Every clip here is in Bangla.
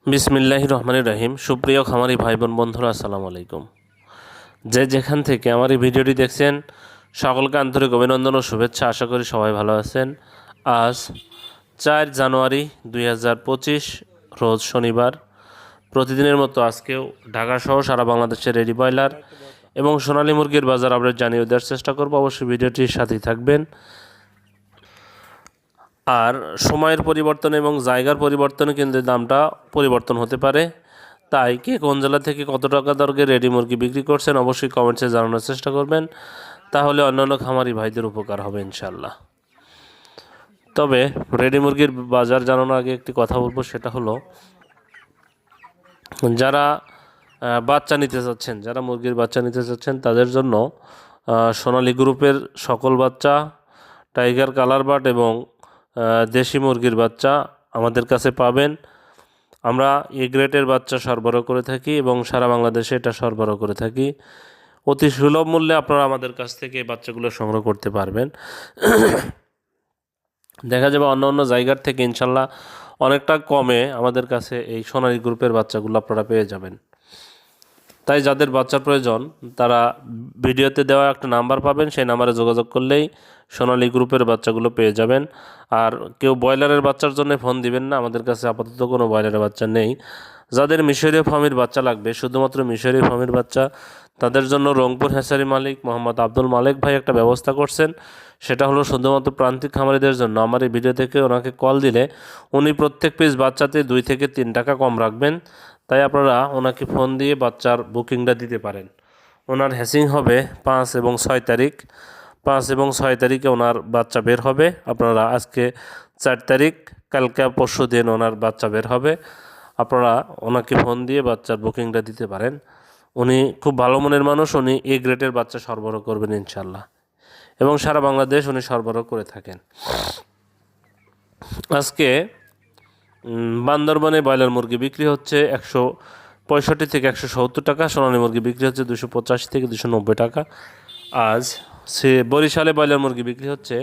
বিসমিল্লাহির রহমানির রহিম। সুপ্রিয় খামারি ভাই বোন বন্ধুরা, আসসালামু আলাইকুম। যে যেখান থেকে আমার এই ভিডিওটি দেখছেন সকলকে আন্তরিক অভিনন্দন ও শুভেচ্ছা। আশা করি সবাই ভালো আছেন। আজ 4 জানুয়ারি 2025 রোজ শনিবার। প্রতিদিনের মতো আজকেও ঢাকাসহ সারা বাংলাদেশের রেডি ব্রয়লার এবং সোনালী মুরগির বাজার আপডেট জানিয়ে দেওয়ার চেষ্টা করব। অবশ্যই ভিডিওটির সাথেই থাকবেন। আর সময়ের পরিবর্তন এবং জায়গার পরিবর্তনে কিন্তু দামটা পরিবর্তন হতে পারে। তাই কে কোন জেলা থেকে কত টাকা দরকে রেডি মুরগি বিক্রি করছেন অবশ্যই কমেন্টসে জানানোর চেষ্টা করবেন, তাহলে অন্যান্য খামারি ভাইদের উপকার হবে ইনশাল্লাহ। তবে রেডি মুরগির বাজার জানানোর আগে একটি কথা বলবো, সেটা হলো যারা বাচ্চা নিতে চাচ্ছেন, যারা মুরগির বাচ্চা নিতে চাচ্ছেন তাদের জন্য সোনালী গ্রুপের সকল বাচ্চা, টাইগার কালার বার্ড এবং দেশি মুরগির বাচ্চা আমাদের কাছে পাবেন। আমরা এ গ্রেডের বাচ্চা সরবরাহ করে থাকি এবং সারা বাংলাদেশে এটা সরবরাহ করে থাকি। অতি সুলভ মূল্যে আপনারা আমাদের কাছ থেকে এই বাচ্চাগুলো সংগ্রহ করতে পারবেন। দেখা যাবে অন্য অন্য জায়গার থেকে ইনশাল্লাহ অনেকটা কমে আমাদের কাছে এই সোনালী গ্রুপের বাচ্চাগুলো আপনারা পেয়ে যাবেন। তাই যাদের বাচ্চার প্রয়োজন তারা ভিডিওতে দেওয়া একটা নাম্বার পাবেন, সেই নাম্বারে যোগাযোগ করলেই সোনালী গ্রুপের বাচ্চাগুলো পেয়ে যাবেন। আর কেউ ব্রয়লারের বাচ্চার জন্য ফোন দিবেন না, আমাদের কাছে আপাতত কোনো ব্রয়লারের বাচ্চা নেই। যাদের মিশরীয় ফার্মের বাচ্চা লাগবে, শুধুমাত্র মিশরীয় ফার্মের বাচ্চা, তাদের জন্য রংপুর হ্যাচারি মালিক মোহাম্মদ আব্দুল মালেক ভাই একটা ব্যবস্থা করছেন। সেটা হলো শুধুমাত্র প্রান্তিক খামারিদের জন্য। আমার এই ভিডিও থেকে ওনাকে কল দিলে উনি প্রত্যেক পিস বাচ্চাতে 2 থেকে 3 টাকা কম রাখবেন। তাই আপনারা ওনাকে ফোন দিয়ে বাচ্চার বুকিংটা দিতে পারেন। ওনার হ্যাচিং হবে 5 এবং 6 তারিখ। 5 এবং 6 তারিখে ওনার বাচ্চা বের হবে। আপনারা আজকে 4 তারিখ, কালকে পরশু দিন ওনার বাচ্চা বের হবে। আপনারা ওনাকে ফোন দিয়ে বাচ্চার বুকিংটা দিতে পারেন। উনি খুব ভালো মনের মানুষ, উনি এ গ্রেডের বাচ্চা সরবরাহ করবেন ইনশাল্লাহ, এবং সারা বাংলাদেশ উনি সরবরাহ করে থাকেন। আজকে বান্দরবানে ব্রয়লার মুরগি বিক্রি হচ্ছে 165 থেকে 170 টাকা, সোনালী মুরগি বিক্রি হচ্ছে 285 থেকে 290 টাকা। আজ বরিশালে ব্রয়লার মুরগি বিক্রি হচ্ছে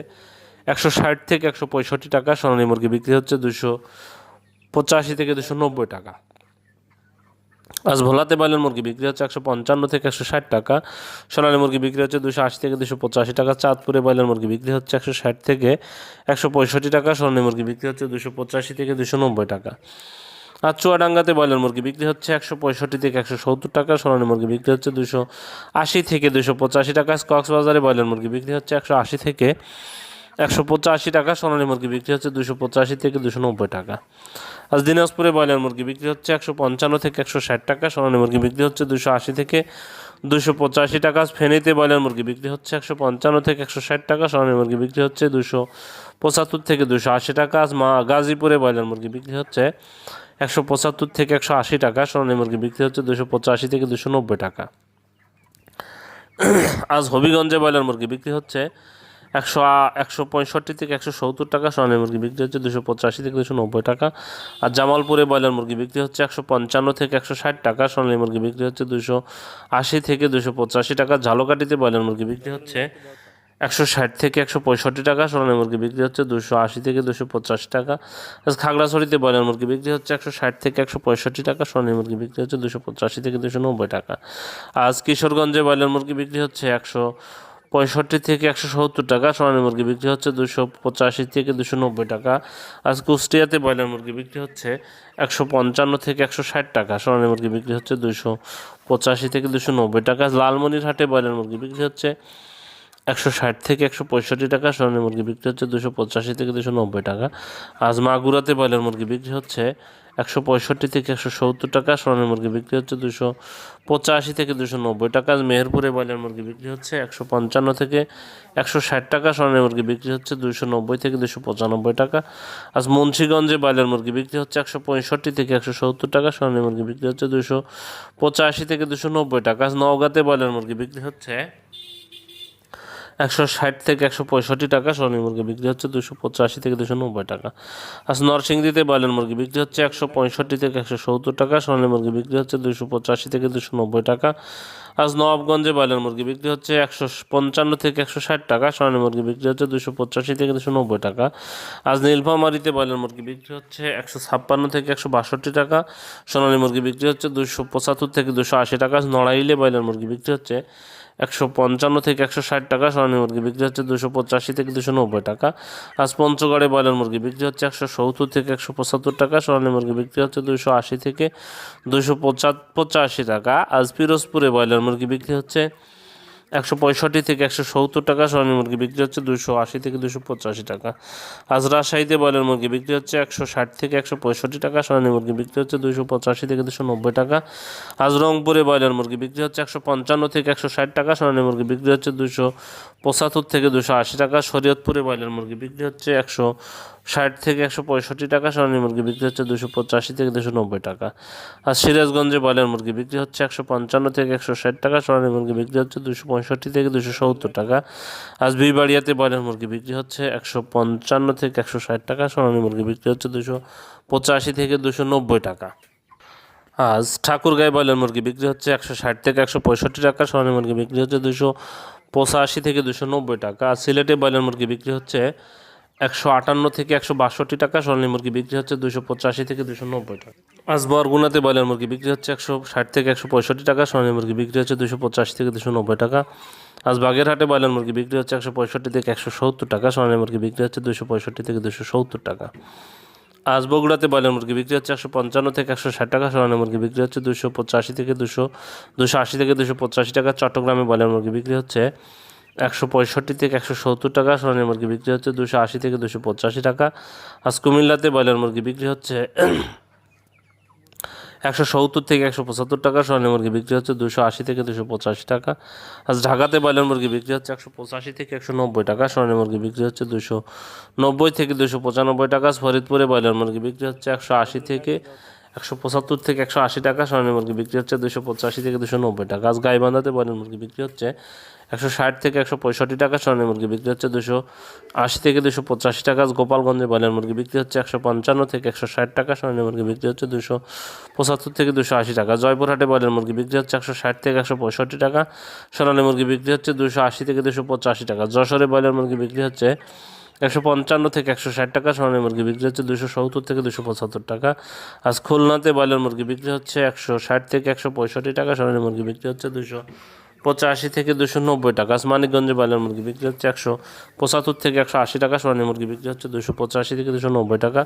160 থেকে 165 টাকা, সোনালী মুরগি বিক্রি হচ্ছে 285 থেকে 290 টাকা। আজ ভোলাতে ব্রয়লার মুরগি বিক্রি হচ্ছে 155 থেকে 160 টাকা, সোনালী মুরগি বিক্রি হচ্ছে 280 থেকে 285 টাকা। চাঁদপুরে ব্রয়লার মুরগি বিক্রি হচ্ছে 160 থেকে 165 টাকা, সোনালী মুরগি বিক্রি হচ্ছে 285 থেকে 290 টাকা। আর চুয়াডাঙ্গাতে ব্রয়লার মুরগি বিক্রি হচ্ছে 165 থেকে 170 টাকা, সোনালী মুরগি বিক্রি হচ্ছে 280 থেকে 285 টাকা। কক্সবাজারে ব্রয়লার মুরগি বিক্রি হচ্ছে 180 থেকে 185 টাকা, সোনালী মুরগি বিক্রি হচ্ছে 285 থেকে 290 টাকা। আজ দিনাজপুরে ব্রয়লার মুরগি বিক্রি হচ্ছে 155 থেকে 160 টাকা, সোনালী মুরগি বিক্রি হচ্ছে 280 থেকে 285 টাকা। ফেনীতে ব্রয়লার মুরগি বিক্রি হচ্ছে 155 থেকে 160 টাকা, সোনালী মুরগি বিক্রি হচ্ছে 275 থেকে 280 টাকা। আজ গাজীপুরে ব্রয়লার মুরগি বিক্রি হচ্ছে 175 থেকে 180 টাকা, সোনালী মুরগি বিক্রি হচ্ছে 285 থেকে 290 টাকা। আজ হবিগঞ্জে ব্রয়লার মুরগি বিক্রি হচ্ছে 165 থেকে 170 টাকা, সোনালী মুরগি বিক্রি হচ্ছে 285 থেকে 290 টাকা। আর জামালপুরে ব্রয়লার মুরগি বিক্রি হচ্ছে 155 থেকে 160 টাকা, সোনালী মুরগি বিক্রি হচ্ছে 280 থেকে 285 টাকা। ঝালকাঠিতে ব্রয়লার মুরগি বিক্রি হচ্ছে 160 থেকে 165 টাকা, সোনালী মুরগি বিক্রি হচ্ছে 280 থেকে 285 টাকা। আজ খাগড়াছড়িতে ব্রয়লার মুরগি বিক্রি হচ্ছে 160 থেকে 165 টাকা, সোনালী মুরগি বিক্রি হচ্ছে 285 থেকে 290 টাকা। আজ কিশোরগঞ্জে ব্রয়লার মুরগি বিক্রি হচ্ছে 165 থেকে 170 টাকা, সোনালী মুরগি বিক্রি হচ্ছে 285 থেকে 290 টাকা। আজ কুষ্টিয়াতে ব্রয়লার মুরগি বিক্রি হচ্ছে 155 থেকে 160 টাকা, সোনালী মুরগি বিক্রি হচ্ছে 285 থেকে 290 টাকা। আজ লালমনিরহাটে ব্রয়লার মুরগি বিক্রি হচ্ছে 160 থেকে 165 টাকা, সোনালী মুরগি বিক্রি হচ্ছে 285 থেকে 290 টাকা। আজ মাগুরাতে ব্রয়লার মুরগি বিক্রি হচ্ছে 165 থেকে 170 টাকা, সোনালী মুরগি বিক্রি হচ্ছে 285 থেকে 290 টাকা। আজ মেহেরপুরে ব্রয়লার মুরগি বিক্রি হচ্ছে 155 থেকে 160 টাকা, সোনালী মুরগি বিক্রি হচ্ছে 290 থেকে 295 টাকা। আজ মুন্সিগঞ্জে ব্রয়লার মুরগি বিক্রি হচ্ছে 165 থেকে 170 টাকা, সোনালী মুরগি বিক্রি হচ্ছে 285 থেকে 290 টাকা। আজ নওগাঁতে ব্রয়লার মুরগি বিক্রি হচ্ছে 160 থেকে 165 টাকা, সোনালী মুরগি বিক্রি হচ্ছে 285 থেকে 290 টাকা। আজ নরসিংদীতে ব্রয়লার মুরগি বিক্রি হচ্ছে 165 থেকে 170 টাকা, সোনালী মুরগি বিক্রি হচ্ছে 285 থেকে 290 টাকা। আজ নবাবগঞ্জে ব্রয়লার মুরগি বিক্রি হচ্ছে 155 থেকে 160 টাকা, সোনালী মুরগি বিক্রি হচ্ছে 285 থেকে 290 টাকা। আজ নীলফামারীতে ব্রয়লার মুরগি বিক্রি হচ্ছে 156 থেকে 162 টাকা, সোনালী মুরগি বিক্রি হচ্ছে 275 থেকে 280 টাকা। আজ নড়াইলে ব্রয়লার মুরগি বিক্রি হচ্ছে 155 থেকে 160 টাকা, সোনালী মুরগি বিক্রি হচ্ছে 285 থেকে 290 টাকা। আজ পঞ্চগড়ে ব্রয়লার মুরগি বিক্রি হচ্ছে 170 থেকে 175 টাকা, সোনালী মুরগি বিক্রি হচ্ছে 280 থেকে 285 টাকা। আজ পিরোজপুরে ব্রয়লার মুরগি বিক্রি হচ্ছে 165 থেকে 170 টাকা, সোনালী মুরগি বিক্রি হচ্ছে 280 থেকে 285 টাকা। আজ রাজশাহীতে ব্রয়লার মুরগি বিক্রি হচ্ছে 160 থেকে 165 টাকা, সোনালী মুরগি বিক্রি হচ্ছে 285 থেকে 290 টাকা। আজ রংপুরে ব্রয়লার মুরগি বিক্রি হচ্ছে 155 থেকে 160 টাকা, সোনালী মুরগি বিক্রি হচ্ছে 275 থেকে 280 টাকা। শরীয়তপুরে ব্রয়লার মুরগি বিক্রি হচ্ছে 160 থেকে 165 টাকা, সোনালী মুরগি বিক্রি হচ্ছে 285 থেকে 290 টাকা। আর সিরাজগঞ্জে ব্রয়লার মুরগি বিক্রি হচ্ছে 155 থেকে 160 টাকা, সোনালী মুরগি বিক্রি হচ্ছে 265 থেকে 270 টাকা। আজ বিবাড়িয়াতে ব্রয়লার মুরগি বিক্রি হচ্ছে 155 থেকে 160 টাকা, সোনালী মুরগি বিক্রি হচ্ছে 285 থেকে 290 টাকা। আজ ঠাকুরগাঁয়ে ব্রয়লার মুরগি বিক্রি হচ্ছে 160 থেকে 165 টাকা, সোনালী মুরগি বিক্রি হচ্ছে 285 থেকে 290 টাকা। আর সিলেটে ব্রয়লার মুরগি বিক্রি হচ্ছে 158 থেকে 162 টাকা, সোনালী মুরগি বিক্রি হচ্ছে 285 থেকে 290 টাকা। আজ বরগুনাতে ব্রয়লার মুরগি বিক্রি হচ্ছে 160 থেকে 165 টাকা, সোনালী মুরগি বিক্রি হচ্ছে 285 থেকে 290 টাকা। আজ বাগেরহাটে ব্রয়লার মুরগি বিক্রি হচ্ছে 165 থেকে 170 টাকা, সোনালী মুরগি বিক্রি হচ্ছে 265 থেকে 270 টাকা। আজ বগুড়াতে ব্রয়লার মুরগি বিক্রি হচ্ছে 155 থেকে 160 টাকা, সোনালী মুরগি বিক্রি হচ্ছে 285 থেকে 280 থেকে 285 টাকা। চট্টগ্রামে ব্রয়লার মুরগি বিক্রি হচ্ছে 165 থেকে 170 টাকা, সোনালী মুরগি বিক্রি হচ্ছে 280 থেকে 285 টাকা। আজ কুমিল্লাতে ব্রয়লার মুরগি বিক্রি হচ্ছে 170 থেকে 175 টাকা, সোনালী মুরগি বিক্রি হচ্ছে 280 থেকে 285 টাকা। আজ ঢাকাতে ব্রয়লার মুরগি বিক্রি হচ্ছে 185 থেকে 190 টাকা, সোনালী মুরগি বিক্রি হচ্ছে 290 থেকে 295 টাকা। আজ ফরিদপুরে ব্রয়লার মুরগি বিক্রি হচ্ছে 180 থেকে 175 থেকে 180 টাকা, সোনালী মুরগি বিক্রি হচ্ছে 285 থেকে 290 টাকা। আজ গাইবান্ধাতে ব্রয়লার মুরগি বিক্রি হচ্ছে 160 থেকে 165 টাকা, সোনালী মুরগি বিক্রি হচ্ছে 280 থেকে 285 টাকা। আজ গোপালগঞ্জে ব্রয়লার মুরগি বিক্রি হচ্ছে 155 থেকে 160 টাকা, সোনালী মুরগি বিক্রি হচ্ছে 275 থেকে 280 টাকা। জয়পুরহাটে ব্রয়লার মুরগি বিক্রি হচ্ছে 160 থেকে 165 টাকা, সোনালী মুরগি বিক্রি হচ্ছে 280 থেকে 285 টাকা। যশোরে ব্রয়লার মুরগি বিক্রি হচ্ছে 155 থেকে 160 টাকা, সোনালী মুরগি বিক্রি হচ্ছে 270 থেকে 275 টাকা। আজ খুলনাতে ব্রয়লার মুরগি বিক্রি হচ্ছে 160 থেকে 165 টাকা, সোনালী মুরগি বিক্রি হচ্ছে 285 থেকে 290 টাকা। আজ মানিকগঞ্জে ব্রয়লার মুরগি বিক্রি হচ্ছে 175 থেকে 180 টাকা, সোনালী মুরগি বিক্রি হচ্ছে 285 থেকে 290 টাকা।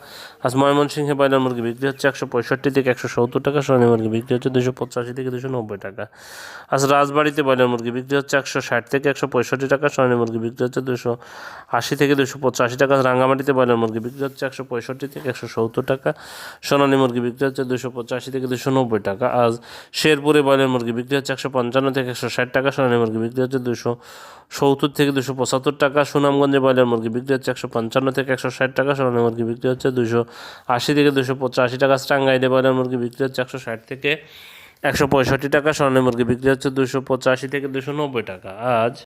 আজ ময়মনসিংহে ব্রয়লার মুরগি বিক্রি হচ্ছে 165 থেকে 170 টাকা, সোনালী মুরগি বিক্রি হচ্ছে 285 থেকে 290 টাকা। আজ রাজবাড়িতে ব্রয়লার মুরগি বিক্রি হচ্ছে 160 থেকে 165 টাকা, সোনালী মুরগি বিক্রি হচ্ছে 280 থেকে 285 টাকা। রাঙ্গামাটিতে ব্রয়লার মুরগি বিক্রি হচ্ছে 165 থেকে 170 টাকা, সোনালী মুরগি বিক্রি হচ্ছে 285 থেকে 290 টাকা। আজ শেরপুরে ব্রয়লার মুরগি বিক্রি হচ্ছে 155 থেকে 160 টাকা, সোনালী মুরগি বিক্রি হচ্ছে 270 থেকে 275 টাকা। সুনামগঞ্জে ব্রয়লার মুরগি বিক্রি হচ্ছে 155 থেকে 160 টাকা, সোনালী মুরগি বিক্রি হচ্ছে 280 থেকে 285 টাকা। টাঙ্গাইলে ব্রয়লার মুরগি বিক্রি হচ্ছে 160 থেকে 165 টাকা, সোনালী মুরগি বিক্রি হচ্ছে 285 থেকে 290 টাকা। আজ